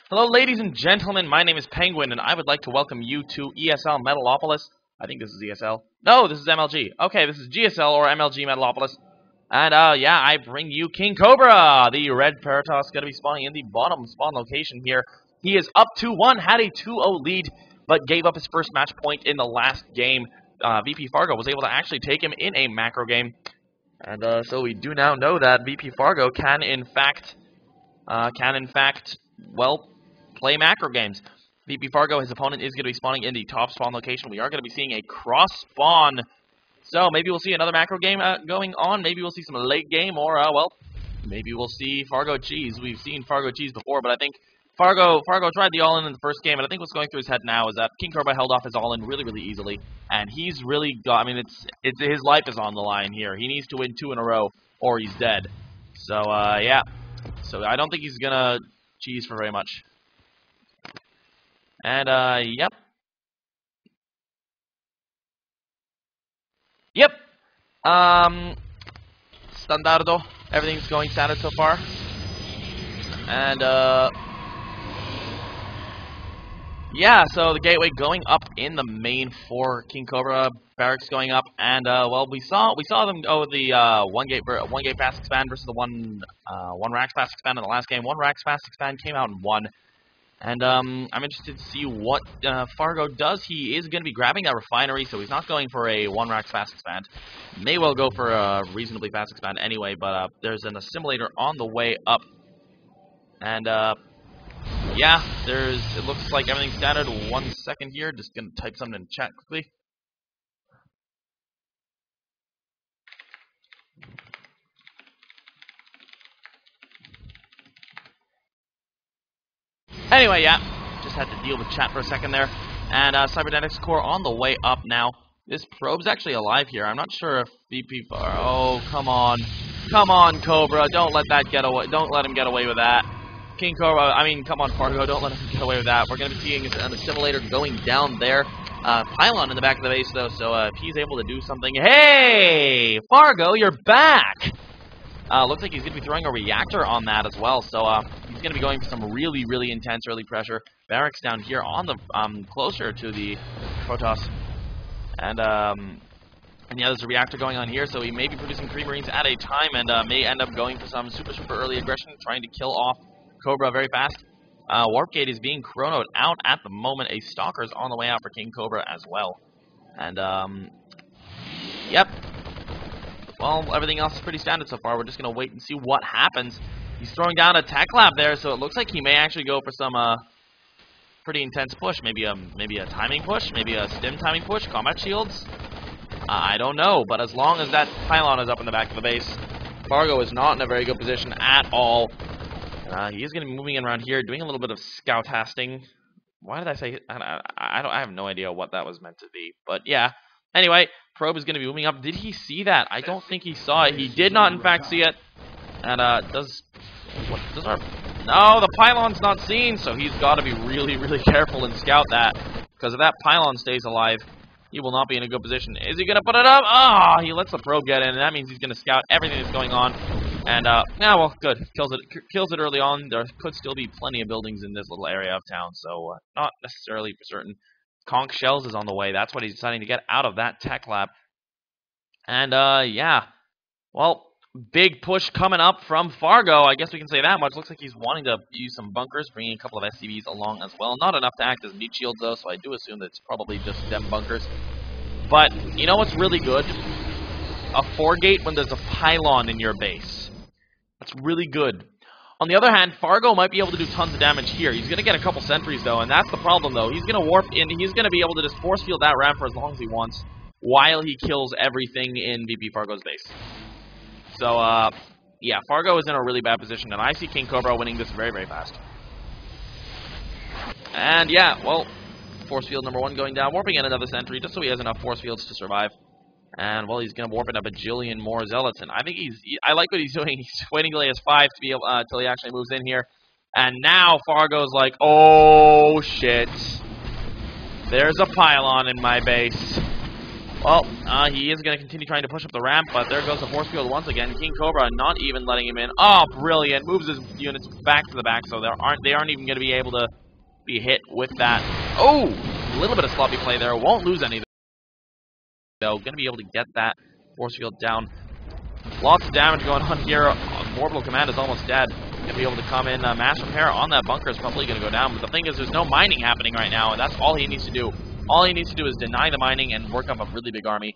Hello, ladies and gentlemen. My name is Penguin, and I would like to welcome you to ESL Metalopolis. I think this is ESL. No, this is MLG. Okay, this is GSL or MLG Metalopolis. And, yeah, I bring you KingCobra. The red Paratos going to be spawning in the bottom spawn location here. He is up 2-1, had a 2-0 lead, but gave up his first match point in the last game. VPFargo was able to actually take him in a macro game. And, so we do now know that VPFargo can, in fact, well, play macro games. VPFargo, his opponent, is going to be spawning in the top spawn location. We are going to be seeing a cross spawn. So maybe we'll see another macro game going on. Maybe we'll see some late game, or, well, maybe we'll see Fargo cheese. We've seen Fargo cheese before, but I think Fargo tried the all-in the first game, and I think what's going through his head now is that KingCobra held off his all-in really, really easily, and he's really got, I mean, it's his life is on the line here. He needs to win 2 in a row, or he's dead. So, yeah. So I don't think he's going to cheese for very much. And, yep. Yep. Standardo. Everything's going standard so far. And, yeah, so the gateway going up in the main for KingCobra, barracks going up, and, well, we saw them go with the, one gate fast expand versus the one racks fast expand in the last game. One racks fast expand came out and won. And I'm interested to see what Fargo does. He is going to be grabbing that refinery, so he's not going for a one racks fast expand. May well go for a reasonably fast expand anyway, but there's an assimilator on the way up. And yeah, it looks like everything's standard. 1 second here, just going to type something in chat quickly. Anyway, yeah, just had to deal with chat for a second there. And Cybernetics Core on the way up now. This probe's actually alive here. I'm not sure if oh, come on. Come on, Cobra. Don't let that get away. Don't let him get away with that. KingCobra, I mean, come on, Fargo. Don't let him get away with that. We're going to be seeing an assimilator going down there. Pylon in the back of the base, though, so if he's able to do something... Hey! Fargo, you're back! Looks like he's going to be throwing a reactor on that as well, so he's going to be going for some really, really intense early pressure. Barracks down here on the closer to the Protoss, and yeah, there's a reactor going on here, so he may be producing 3 Marines at a time, and may end up going for some super early aggression, trying to kill off Cobra very fast. Warp Gate is being chronoed out at the moment. A Stalker's on the way out for KingCobra as well, and yep. Well, everything else is pretty standard so far. We're just going to wait and see what happens. He's throwing down a tech lab there, so it looks like he may actually go for some pretty intense push. Maybe a timing push, maybe a stim timing push, combat shields. I don't know, but as long as that pylon is up in the back of the base, Fargo is not in a very good position at all. He is going to be moving in around here, doing a little bit of scout-tasting. Why did I say... I have no idea what that was meant to be, but yeah. Anyway, probe is going to be moving up. Did he see that? I don't think he saw it. He did not, in fact, see it. And, No, the pylon's not seen, so he's got to be really, really careful and scout that. Because if that pylon stays alive, he will not be in a good position. Is he going to put it up? Ah, he lets the probe get in, and that means he's going to scout everything that's going on. And, yeah, well, good. Kills it early on. There could still be plenty of buildings in this little area of town, so not necessarily for certain. Conch Shells is on the way. That's what he's deciding to get out of that tech lab. And, yeah. Well, big push coming up from Fargo. I guess we can say that much. Looks like he's wanting to use some bunkers, bringing a couple of SCVs along as well. Not enough to act as meat shields, though, so I do assume that it's probably just them bunkers. But, you know what's really good? A 4-gate when there's a pylon in your base. That's really good. On the other hand, Fargo might be able to do tons of damage here. He's going to get a couple sentries, though, and that's the problem, though. He's going to warp in. He's going to be able to just force field that ramp for as long as he wants while he kills everything in VPFargo's base. So, yeah, Fargo is in a really bad position, and I see KingCobra winning this very, very fast. And, yeah, well, force field number 1 going down, warping in another sentry just so he has enough force fields to survive. And, well, he's going to warp in a bajillion more Zealots. And I think I like what he's doing. He's waiting till he has 5 to be able, till he actually moves in here. And now Fargo's like, oh, shit. There's a pylon in my base. Well, he is going to continue trying to push up the ramp, but there goes the force field once again. KingCobra not even letting him in. Oh, brilliant. Moves his units back to the back, so they aren't even going to be able to be hit with that. Oh, a little bit of sloppy play there. Won't lose any, though. Going to be able to get that force field down. Lots of damage going on here. Orbital Command is almost dead. Going to be able to come in. Mass repair on that bunker is probably going to go down, but the thing is, there's no mining happening right now, and that's all he needs to do. All he needs to do is deny the mining and work up a really big army.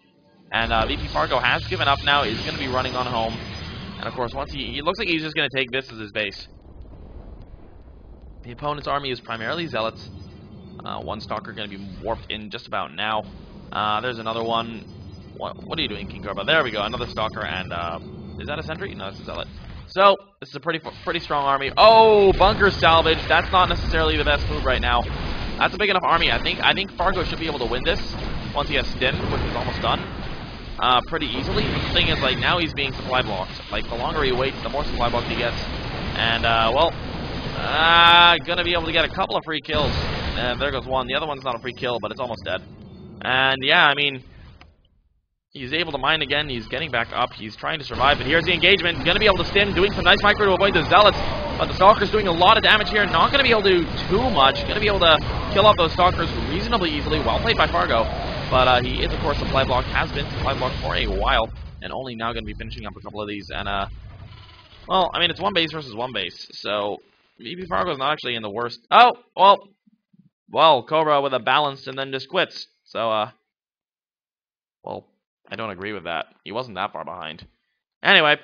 And VPFargo has given up now. He's going to be running on home. And of course, once he looks like he's just going to take this as his base. The opponent's army is primarily Zealots. One Stalker going to be warped in just about now. There's another one. What are you doing, KingCobra? There we go. Another Stalker. And is that a sentry? No, it's a Zealot. So this is a pretty strong army. Oh, bunker salvage. That's not necessarily the best move right now. That's a big enough army. I think Fargo should be able to win this once he has Stin, which is almost done, pretty easily. The thing is, like, now he's being supply blocked. Like, the longer he waits, the more supply blocked he gets. And, well, gonna be able to get a couple of free kills. And there goes one. The other one's not a free kill, but it's almost dead. And, yeah, I mean, he's able to mine again. He's getting back up. He's trying to survive. But here's the engagement. Gonna be able to Stin, doing some nice micro to avoid the Zealots. But the Stalker's doing a lot of damage here. Not going to be able to do too much. Going to be able to kill off those Stalkers reasonably easily. Well played by Fargo. But he is, of course, supply blocked. Has been supply blocked for a while. And only now going to be finishing up a couple of these. And, well, I mean, it's one base versus one base. So, VPFargo's not actually in the worst. Oh, well, Cobra with a balanced and then just quits. So, well, I don't agree with that. He wasn't that far behind. Anyway.